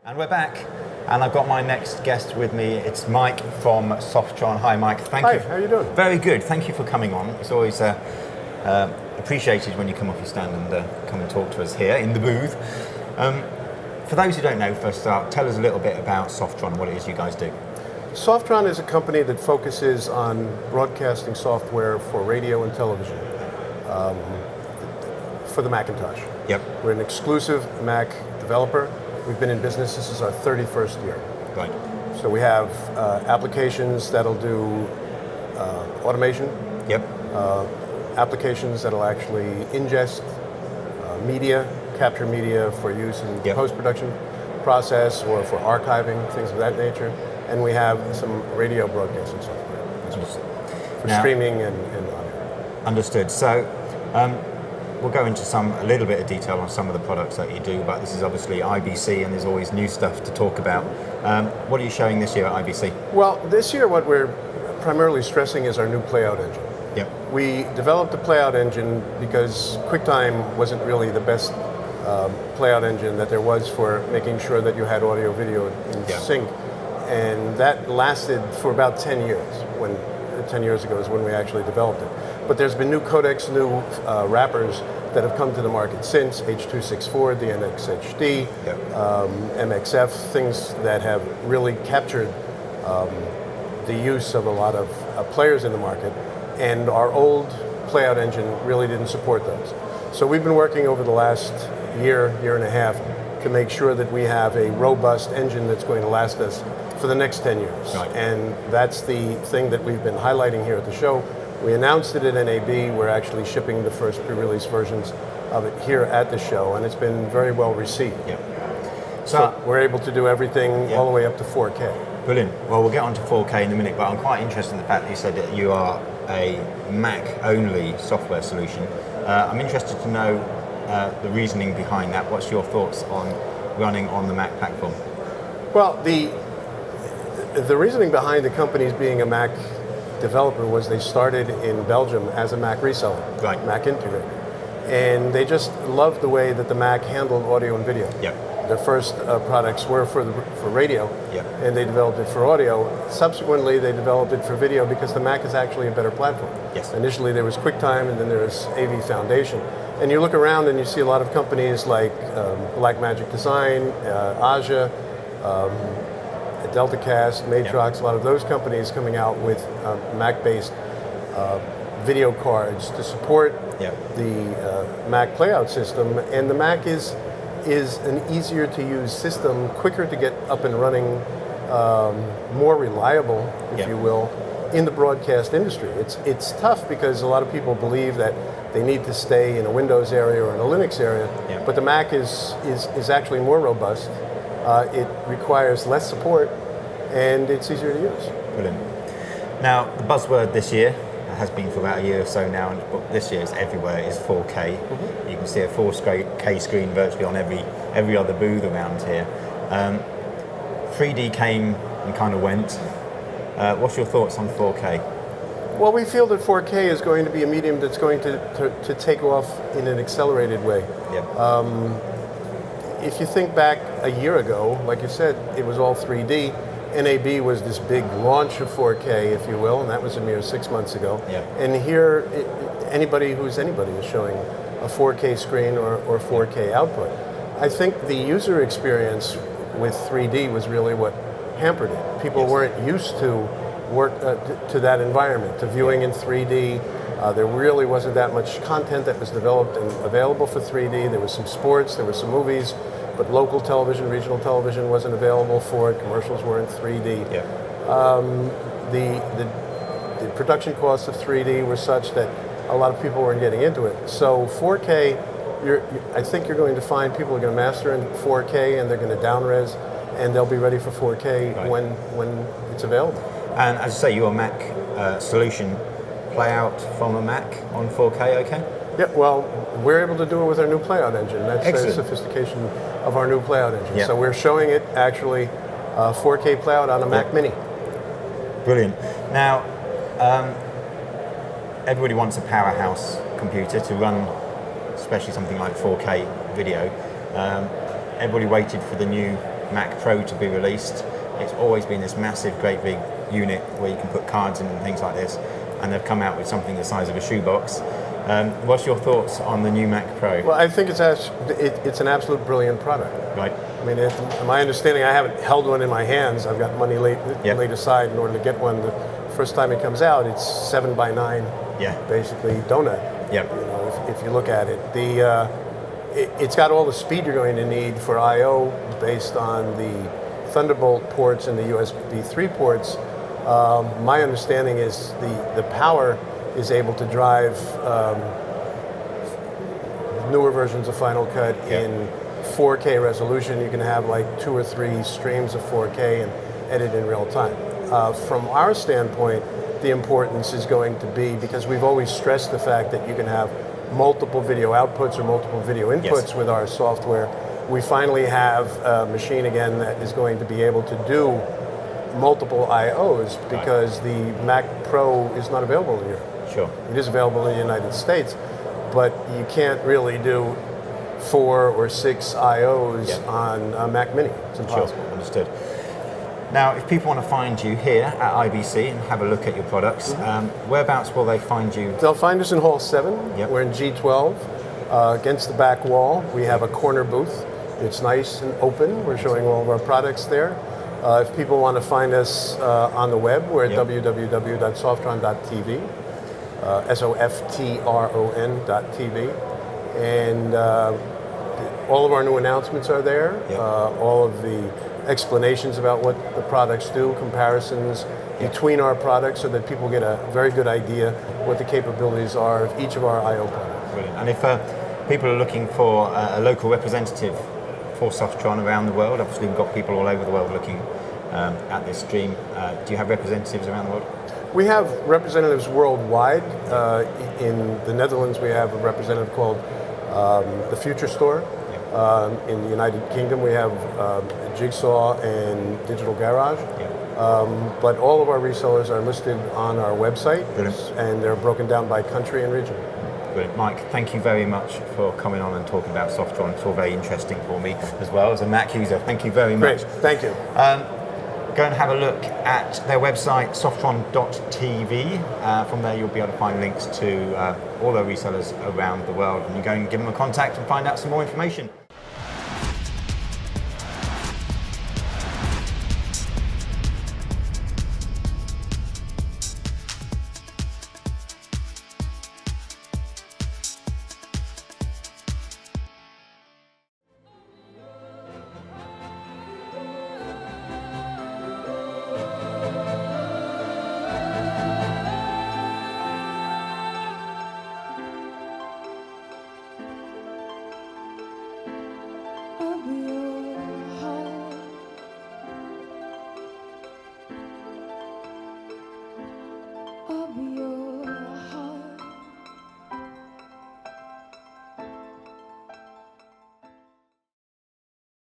And we're back, and I've got my next guest with me. It's Mike from Softron. Hi, Mike. Thank you. Hi, how are you doing? Very good. Thank you for coming on. It's always appreciated when you come off your stand and come and talk to us here in the booth. For those who don't know, first start, tell us a little bit about Softron, what it is you guys do. Softron is a company that focuses on broadcasting software for radio and television for the Macintosh. Yep. We're an exclusive Mac developer. We've been in business, this is our 31st year. Right. So we have applications that'll do automation. Yep. Applications that'll actually ingest media, capture media for use in Yep. post-production process or for archiving, things of that nature. And we have some radio broadcasting software for streaming and audio. Understood. So we'll go into a little bit of detail on some of the products that you do, but this is obviously IBC and there's always new stuff to talk about. What are you showing this year at IBC? Well, this year what we're primarily stressing is our new Playout Engine. Yep. We developed the Playout Engine because QuickTime wasn't really the best Playout engine that there was for making sure that you had audio video in sync. And that lasted for about 10 years. 10 years ago is when we actually developed it. But there's been new codecs, new wrappers that have come to the market since, H.264, DNxHD, MXF, things that have really captured the use of a lot of players in the market. And our old Playout engine really didn't support those. So we've been working over the last year and a half to make sure that we have a robust engine that's going to last us for the next 10 years. Right. And that's the thing that we've been highlighting here at the show. We announced it at NAB. We're actually shipping the first pre-release versions of it here at the show, and it's been very well received. Yeah. So we're able to do everything all the way up to 4K. Brilliant. Well, we'll get on to 4K in a minute, but I'm quite interested in the fact that you said that you are a Mac-only software solution. I'm interested to know the reasoning behind that. What's your thoughts on running on the Mac platform? Well, the reasoning behind the companies being a Mac developer was they started in Belgium as a Mac reseller, right. Mac integrator. And they just loved the way that the Mac handled audio and video. Yep. Their first products were for radio, and they developed it for audio. Subsequently, they developed it for video because the Mac is actually a better platform. Yes. Initially, there was QuickTime, and then there was AV Foundation. And you look around and you see a lot of companies like Blackmagic Design, Aja, DeltaCast, Matrox, a lot of those companies coming out with Mac-based video cards to support the Mac Playout system. And the Mac is an easier to use system, quicker to get up and running, more reliable, if you will, in the broadcast industry. It's tough because a lot of people believe that they need to stay in a Windows area or in a Linux area, but the Mac is actually more robust. It requires less support, and it's easier to use. Brilliant. Now, the buzzword this year has been for about a year or so now, and this year is everywhere, is 4K. Mm-hmm. You can see a 4K screen virtually on every other booth around here. 3D came and kind of went. What's your thoughts on 4K? Well, we feel that 4K is going to be a medium that's going to take off in an accelerated way. If you think back a year ago, like you said, it was all 3D. NAB was this big launch of 4K, if you will, and that was a mere 6 months ago. And here, anybody is showing a 4K screen or 4K output. I think the user experience with 3D was really what hampered it. People weren't used to to that environment, to viewing in 3D. There really wasn't that much content that was developed and available for 3D. There was some sports, there were some movies, but local television, regional television wasn't available for it. Commercials weren't 3D. The production costs of 3D were such that a lot of people weren't getting into it. So 4K, I think you're going to find people are going to master in 4K and they're going to down-res, and they'll be ready for 4K when it's available. And as I say, your Mac solution, Playout from a Mac on 4K, okay? Yeah, well, we're able to do it with our new Playout engine. That's Excellent. the sophistication of our new Playout engine. So we're showing it actually 4K Playout on a Mac Mini. Brilliant. Now, everybody wants a powerhouse computer to run, especially something like 4K video. Everybody waited for the new Mac Pro to be released, it's always been this massive, great big unit where you can put cards in and things like this, and they've come out with something the size of a shoebox. What's your thoughts on the new Mac Pro? Well, I think it's an absolute brilliant product. Right. I mean, my understanding, I haven't held one in my hands. I've got money laid aside in order to get one. The first time it comes out, it's 7 by 9, basically donut. Yep. You know, if you look at it, it's got all the speed you're going to need for I/O based on the Thunderbolt ports and the USB 3 ports. My understanding is the power is able to drive newer versions of Final Cut in 4K resolution. You can have like 2 or 3 streams of 4K and edit in real time. From our standpoint, the importance is going to be, because we've always stressed the fact that you can have multiple video outputs or multiple video inputs with our software. We finally have a machine again that is going to be able to do multiple I/Os, because the Mac Pro is not available in Europe. Sure. It is available in the United States, but you can't really do 4 or 6 I/Os on a Mac Mini. It's impossible. Sure, understood. Now, if people want to find you here at IBC and have a look at your products, whereabouts will they find you? They'll find us in Hall 7. Yep. We're in G12. Against the back wall, we have a corner booth. It's nice and open. We're showing all of our products there. If people want to find us on the web, we're at www.softron.tv, softron.tv, and all of our new announcements are there. All of the explanations about what the products do, comparisons between our products, so that people get a very good idea what the capabilities are of each of our I/O products. Brilliant. And if people are looking for a local representative for Softron around the world, obviously we've got people all over the world looking at this stream. Do you have representatives around the world? We have representatives worldwide. In the Netherlands, we have a representative called the Future Store. In the United Kingdom, we have Jigsaw and Digital Garage. But all of our resellers are listed on our website. Brilliant. And they're broken down by country and region. Brilliant. Mike, thank you very much for coming on and talking about Softron. It's all very interesting for me as well as a Mac user. Thank you very much. Great, thank you. Go and have a look at their website, softron.tv. From there, you'll be able to find links to all their resellers around the world. And you go and give them a contact and find out some more information.